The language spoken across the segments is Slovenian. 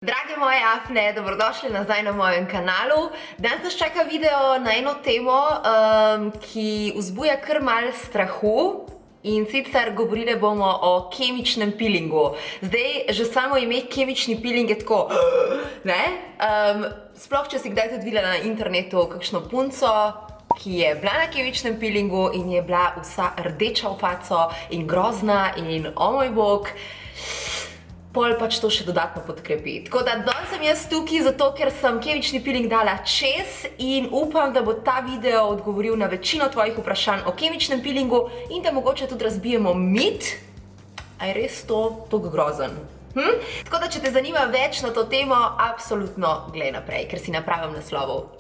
Drage moje afne, dobrodošli nazaj na mojem kanalu. Danes nas čaka video na eno temo, ki vzbuja kar malo strahu. In sicer govorili bomo o kemičnem pilingu. Zdaj, že samo ime kemični piling je tako, ne? Sploh, če si kdaj tudi videla na internetu kakšno punco, ki je bila na kemičnem pilingu in je bila vsa rdeča v faco in grozna in o moj bog, pol pač to še dodatno podkrepi. Tako da danes sem jaz tukaj zato, ker sem kemični piling dala čez in upam, da bo ta video odgovoril na večino tvojih vprašanj o kemičnem pilingu in da mogoče tudi razbijemo mit, a je res to tako grozen. Tako da, če te zanima več na to temo, absolutno glej naprej, ker si na pravem naslovu.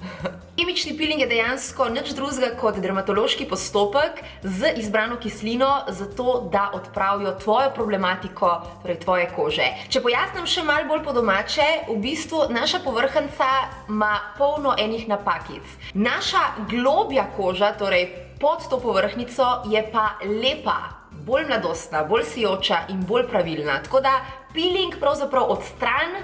Kemični piling je dejansko nič drugega kot dermatološki postopek z izbrano kislino, zato da odpravijo tvojo problematiko, torej tvoje kože. Če pojasnim še malo bolj po domače, v bistvu naša povrhnjica ima polno enih napakic. Naša globja koža, torej pod to povrhnjico, je pa lepa, bolj mladostna, bolj sijoča in bolj pravilna. Tako da piling pravzaprav odstrani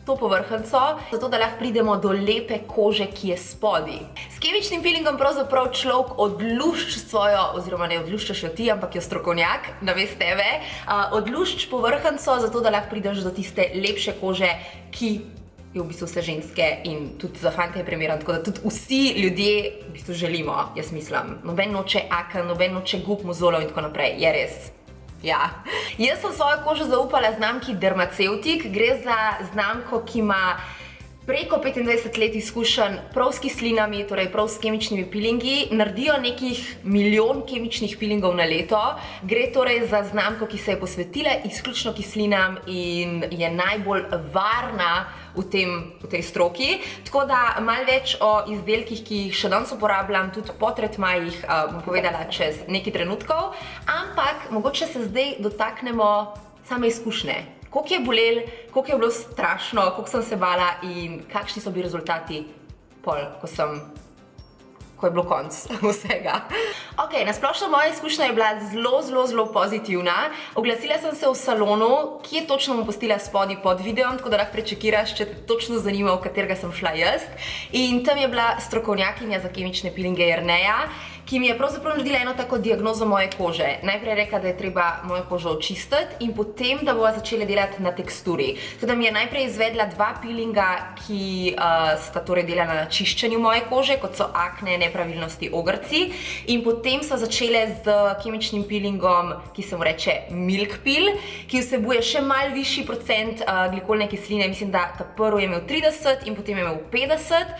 to povrhnjico, zato da lahko pridemo do lepe kože, ki je spodaj. S kemičnim pilingom pravzaprav človek odlušči svojo, oziroma ne odluščaš jo ti, ampak jo strokovnjak, namesto tebe, odlušči povrhnjico, zato da lahko prideš do tiste lepše kože, ki je v bistvu vse ženske in tudi za fante je primeren, tako da tudi vsi ljudje v bistvu želimo, jaz mislim. Noben noče aken, noben noče gub, mozolov in tako naprej, je res. Ja. Jaz sem svojo kožo zaupala znamki Dermaceutic, gre za znamko, ki ima preko 25 let izkušenj prav s kislinami, torej prav s kemičnimi pilingi, naredijo nekih milijon kemičnih pilingov na leto. Gre torej za znamko, ki se je posvetila izključno kislinam in je najbolj varna v tej stroki. Tako da malo več o izdelkih, ki jih še danes uporabljam, tudi po tretmajih, bom povedala čez nekaj trenutkov, ampak mogoče se zdaj dotaknemo same izkušnje. Koliko je bolelo, koliko je bilo strašno, koliko sem se bala in kakšni so bili rezultati pol, ko je bilo konc vsega. Ok, na splošno moja izkušnja je bila zelo pozitivna. Oglasila sem se v salonu, kje točno bom postila spodaj pod videom, tako da lahko prečekiraš, če te točno zanima, v katerega sem šla jaz. In tam je bila strokovnjakinja za kemične pilinge Jerneja, ki mi je pravzaprav naredila eno tako diagnozo moje kože. Najprej je rekla, da je treba mojo kožo očistiti in potem, da bova začela delati na teksturi. Tako da mi je najprej izvedla 2 pilinga, ki sta torej delala na čiščenju moje kože, kot so akne, nepravilnosti, ogrci. In potem so začele z kemičnim pilingom, ki se mu reče Milk Pill, ki vsebuje še malo višji procent glikolne kisline. Mislim, da ta prvi je imel 30 in potem je imel 50.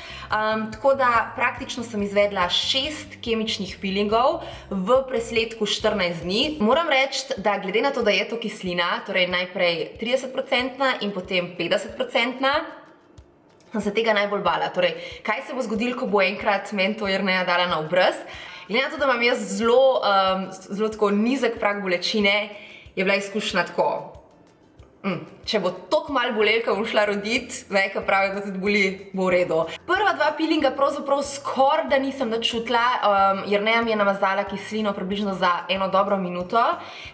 Tako da praktično sem izvedla 6 kemičnih pilingov v presledku 14 dni. Moram reči, da glede na to, da je to kislina, torej najprej 30% in potem 50%, sem se tega najbolj bala. Torej, kaj se bo zgodilo, ko bo enkrat meni to Jerneja dala na obraz? Glede na to, da imam jaz zelo tako nizek prag bolečine, je bila izkušnja tako. Če bo toliko malo bolelo, ko bom šla roditi, ko pravijo, da tudi boli, bo v redu. Prva 2 pilinga pravzaprav skoraj da nisem nič čutila. Jerneja mi je namazala kislino približno za eno dobro minuto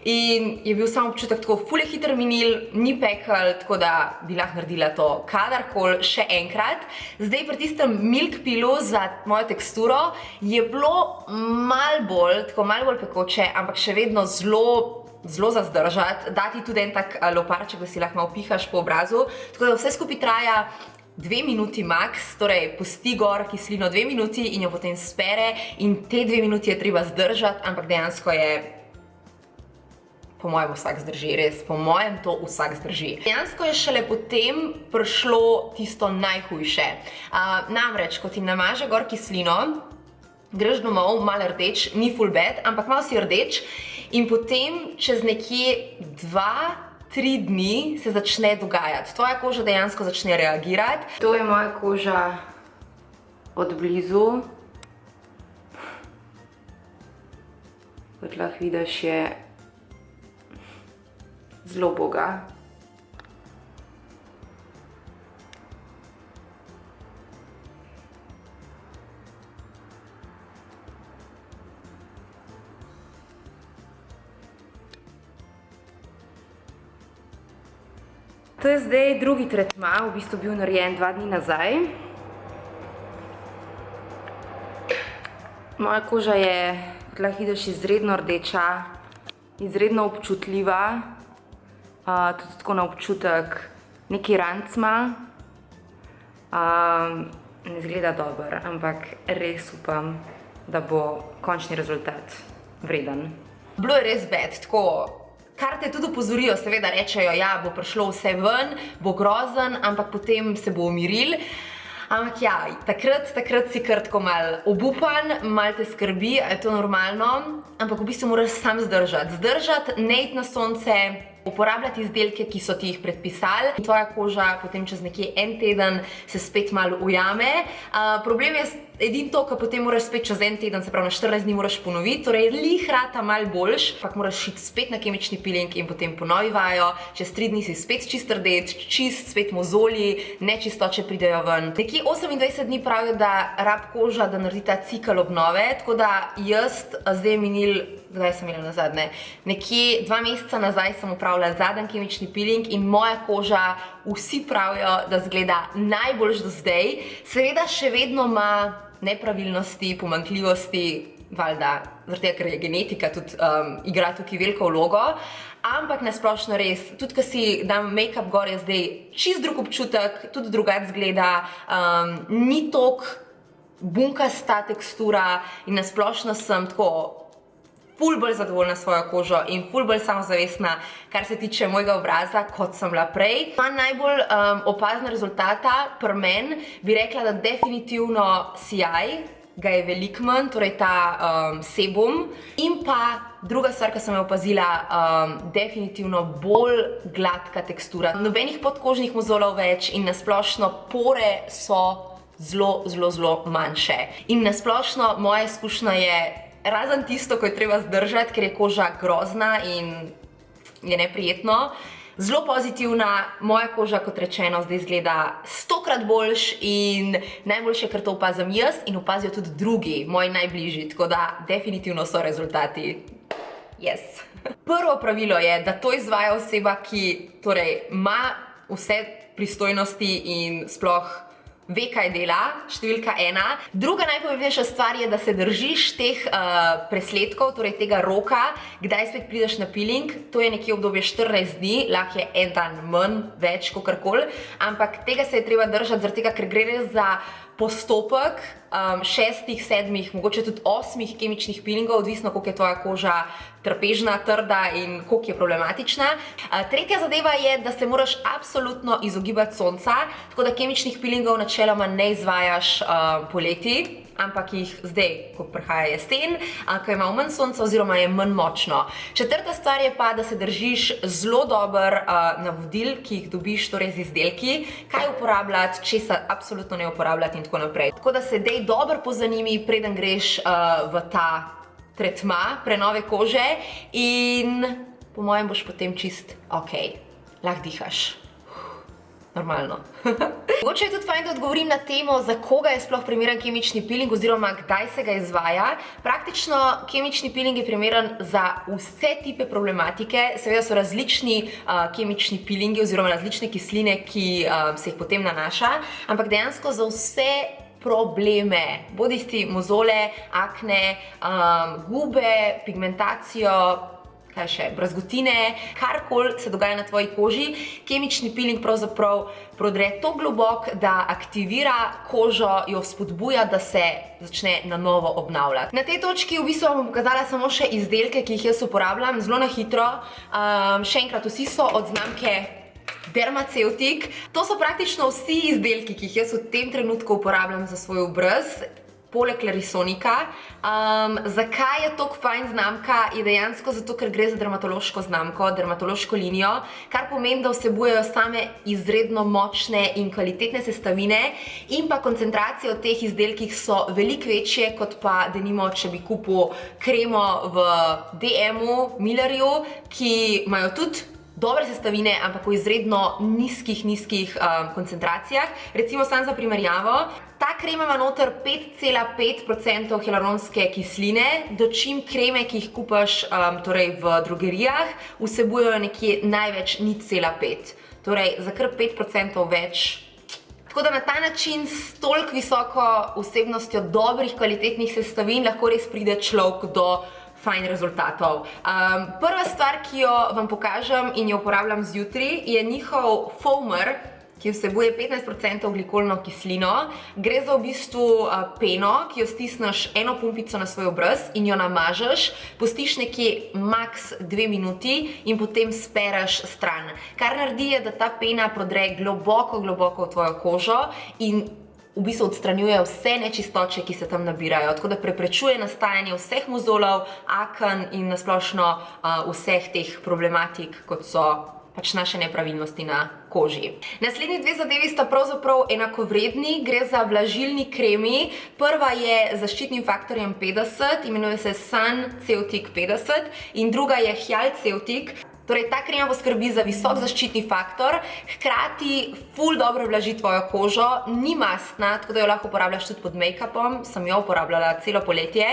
in je bil samo občutek tako, ful je hiter minil, ni pekel, tako da bi lahko naredila to kadarkoli še enkrat. Zdaj pri tistem Milk Pillu za mojo teksturo je bilo malo bolj pekoče, ampak še vedno zelo za zdržati, dati tudi en tak loparček, da si lahko malo pihaš po obrazu. Tako da vse skupaj traja 2 minuti max, torej pusti gor kislino 2 minuti in jo potem spere in te 2 minuti je treba zdržati, ampak dejansko je, po mojem vsak zdrži, res, po mojem to vsak zdrži. Dejansko je šele potem prišlo tisto najhujše. Namreč, ko ti namaže gor kislino, greš domov, malo rdeč, ni full bad, ampak malo si rdeč in potem čez nekje 2-3 dni se začne dogajati. Tvoja koža dejansko začne reagirati. To je moja koža od blizu. Kot lahko vidiš, je zelo boga. To je zdaj drugi tretma, v bistvu bil narejen 2 dni nazaj. Moja koža je, kot lahko vidiš, izredno rdeča, izredno občutljiva, tudi tako na občutek nekaj rancma. Ne izgleda dobro, ampak res upam, da bo končni rezultat vreden. Bilo je res bed, tako, kar te tudi opozorijo, seveda rečejo, ja, bo prišlo vse ven, bo grozen, ampak potem se bo umiril. Ampak ja, takrat si kar tako mal obupan, mal te skrbi, a je to normalno, ampak v bistvu moraš sam zdržati, ne iti na sonce, uporabljati izdelke, ki so ti jih predpisali. Tvoja koža potem čez nekje en teden se spet malo ujame. Problem je edino to, ko potem moraš spet čez en teden, se pravi na 14 dni moraš ponoviti, torej lih rata malo boljš, ampak moraš iti spet na kemični peeling in potem ponovi vajo, čez 3 dni si spet čist rdeč, čist spet mozolji, nečistoče pridejo ven. Nekje 28 dni pravijo, da rab koža, da naredi ta cikel obnove, tako da jaz zdaj minil, kdaj sem imela nazadnje? Nekje 2 meseca nazaj sem upravila zadnji kemični peeling in moja koža, vsi pravijo, da izgleda najboljš do zdaj. Seveda še vedno ima nepravilnosti, pomanjkljivosti, valjda, zaradi tega, ker je genetika tudi igra tukaj veliko vlogo, ampak nasplošno res, tudi ko si dam make-up gor, je zdaj čist drug občutek, tudi drugače izgleda, ni toliko bunkasta tekstura in nasplošno sem tako ful bolj zadovoljna s svojo kožo in ful bolj samozavestna, kar se tiče mojega obraza, kot sem bila prej. Najbolj opazna rezultata pri meni bi rekla, da definitivno sijaj ga je veliko manj, torej ta sebum. In pa druga stvar, ki sem jo opazila, definitivno bolj gladka tekstura. Nobenih podkožnih mozolov več in nasplošno pore so zelo manjše. In nasplošno moja izkušnja je, razen tisto, ko je treba zdržati, ker je koža grozna in je neprijetno, zelo pozitivna, moja koža, kot rečeno, zdaj izgleda 100-krat boljš in najboljše, ker to opazim jaz in opazijo tudi drugi, moji najbližji, tako da definitivno so rezultati. Yes. Prvo pravilo je, da to izvaja oseba, ki torej ima vse pristojnosti in sploh ve, kaj dela, številka 1. Druga najpomembnejša stvar je, da se držiš teh presledkov, torej tega roka, kdaj spet prideš na peeling. To je nekje obdobje 14 dni, lahko je en dan manj, več, kakorkoli, ampak tega se je treba držati, zaradi tega, ker gre res za postopek 6, 7, mogoče tudi 8 kemičnih peelingov, odvisno koliko je tvoja koža trpežna, trda in koliko je problematična. Tretja zadeva je, da se moraš absolutno izogibati sonca, tako da kemičnih peelingov načeloma ne izvajaš poleti, ampak jih zdaj, ko prihaja jesen, ko je malo manj sonca oziroma je manj močno. Četrta stvar je pa, da se držiš zelo dobro navodil, ki jih dobiš torej z izdelki, kaj uporabljati, česa absolutno ne uporabljati in tako naprej. Tako da se dej dobro pozanimi, preden greš v ta tretma prenove kože in po mojem boš potem čist ok, lahko dihaš. Normalno. Mogoče je tudi fajn, da odgovorim na temo, za koga je sploh primeren kemični peeling oziroma kdaj se ga izvaja. Praktično kemični peeling je primeren za vse tipe problematike. Seveda so različni kemični peelingi oziroma različne kisline, ki se jih potem nanaša, ampak dejansko za vse probleme, bodisti mozole, akne, gube, pigmentacijo, kaj še, brazgotine, karkoli se dogaja na tvoji koži, kemični peeling pravzaprav prodre to globok, da aktivira kožo, jo spodbuja, da se začne na novo obnavljati. Na tej točki v bistvu vam bom pokazala samo še izdelke, ki jih jaz uporabljam, zelo na hitro. Še enkrat, vsi so od znamke Dermaceutic. To so praktično vsi izdelki, ki jih jaz v tem trenutku uporabljam za svoj obraz, poleg Clarisonika. Zakaj je to fajn znamka? Je dejansko zato, ker gre za dermatološko znamko, dermatološko linijo, kar pomeni, da vsebujejo same izredno močne in kvalitetne sestavine in pa koncentracije v teh izdelkih so veliko večje, kot pa denimo, če bi kupil kremo v DM-u, Millerju, ki imajo tudi dobre sestavine, ampak v izredno nizkih koncentracijah. Recimo sam za primerjavo, ta krema ima noter 5,5% hialuronske kisline, dočim kreme, ki jih kupaš torej v drogerijah, vsebujejo nekje največ 0,5. torej za kar 5% več. Tako da na ta način s toliko visoko vsebnostjo dobrih, kvalitetnih sestavin lahko res pride človek do fajn rezultatov. Prva stvar, ki jo vam pokažem in jo uporabljam zjutraj, je njihov foamer, ki vsebuje 15% glikolno kislino. Gre za v bistvu peno, ki jo stisneš eno pumpico na svoj obraz in jo namažeš, pustiš nekje max 2 minuti in potem spereš stran. Kar naredi je, da ta pena prodre globoko v tvojo kožo in v bistvu odstranjuje vse nečistoče, ki se tam nabirajo. Tako da preprečuje nastajanje vseh mozolov, aken in nasplošno vseh teh problematik, kot so pač naše nepravilnosti na koži. Naslednji dve zadevi sta pravzaprav enakovredni, gre za vlažilni kremi. Prva je z zaščitnim faktorjem 50, imenuje se Sun Ceotic 50 in druga je Hyal Ceotic. Torej, ta krema poskrbi za visok zaščitni faktor, hkrati ful dobro vlaži tvojo kožo, ni mastna, tako da jo lahko uporabljaš tudi pod make-upom, sem jo uporabljala celo poletje,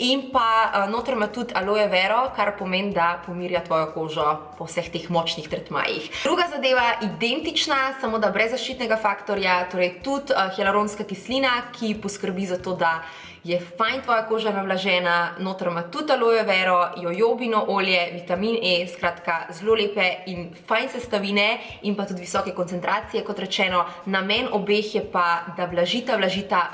in pa noter ima tudi aloe vero, kar pomeni, da pomirja tvojo kožo po vseh teh močnih tretmajih. Druga zadeva, identična, samo da brez zaščitnega faktorja, torej tudi hialuronska kislina, ki poskrbi za to, da je fajn tvoja koža navlažena, noter ima tudi aloe vero, jojobino olje, vitamin E, skratka zelo lepe in fajn sestavine in pa tudi visoke koncentracije, kot rečeno. Namen obeh je pa, da vlažita,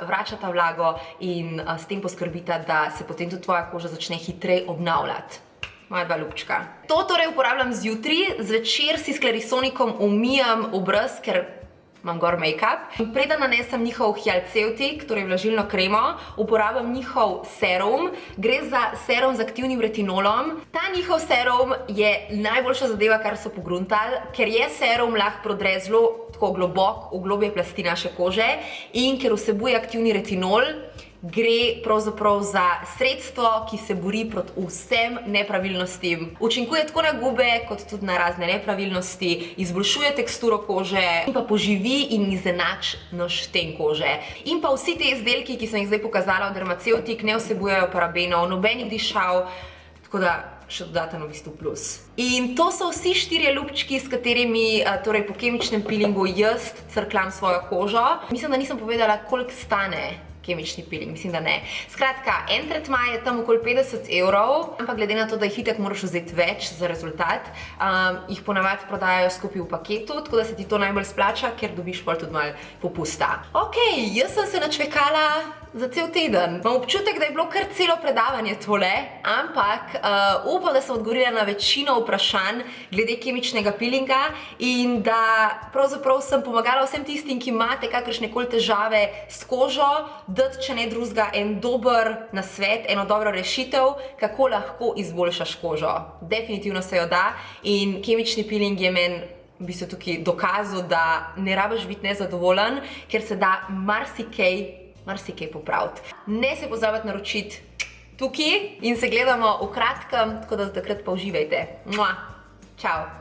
vračata vlago in s tem poskrbita, da se potem tudi tvoja koža začne hitreje obnavljati. Moja dva ljubčka. To torej uporabljam zjutraj, zvečer si s Clarisonikom umijem obraz, ker imam gor make-up. Preden nanesem njihov Hyal Ceotic, torej vlažilno kremo, uporabljam njihov serum. Gre za serum z aktivnim retinolom. Ta njihov serum je najboljša zadeva, kar so pogruntali, ker je serum lahko prodre zelo tako globoko v globje plasti naše kože in ker vsebuje aktivni retinol, gre pravzaprav za sredstvo, ki se bori proti vsem nepravilnostim. Učinkuje tako na gube, kot tudi na razne nepravilnosti, izboljšuje teksturo kože in pa poživi in izenači naš ten kože. In pa vsi te izdelki, ki sem jih zdaj pokazala od Dermaceotic, ne vsebujejo parabenov, nobenih dišav, tako da še dodaten v bistvu plus. In to so vsi 4 ljubčki, s katerimi torej po kemičnem peelingu jaz crkljam svojo kožo. Mislim, da nisem povedala, koliko stane kemični peeling, mislim, da ne. Skratka, en tretma je tam okoli 50 €, ampak glede na to, da jih itak moraš vzeti več za rezultat, jih ponavadi prodajajo skupaj v paketu, tako da se ti to najbolj splača, ker dobiš pol tudi malo popusta. Ok, jaz sem se načvekala za cel teden. Imam občutek, da je bilo kar celo predavanje tole, ampak upam, da sem odgovorila na večino vprašanj glede kemičnega peelinga in da pravzaprav sem pomagala vsem tistim, ki imate kakršnekoli težave s kožo, dati, če ne drugega, en dober nasvet, eno dobro rešitev, kako lahko izboljšaš kožo. Definitivno se jo da in kemični peeling je meni v bistvu tukaj dokazal, da ne rabiš biti nezadovoljen, ker se da marsikaj popraviti. Ne se pozabiti naročiti tukaj in se gledamo v kratkem, tako da do takrat pa uživajte. Čau!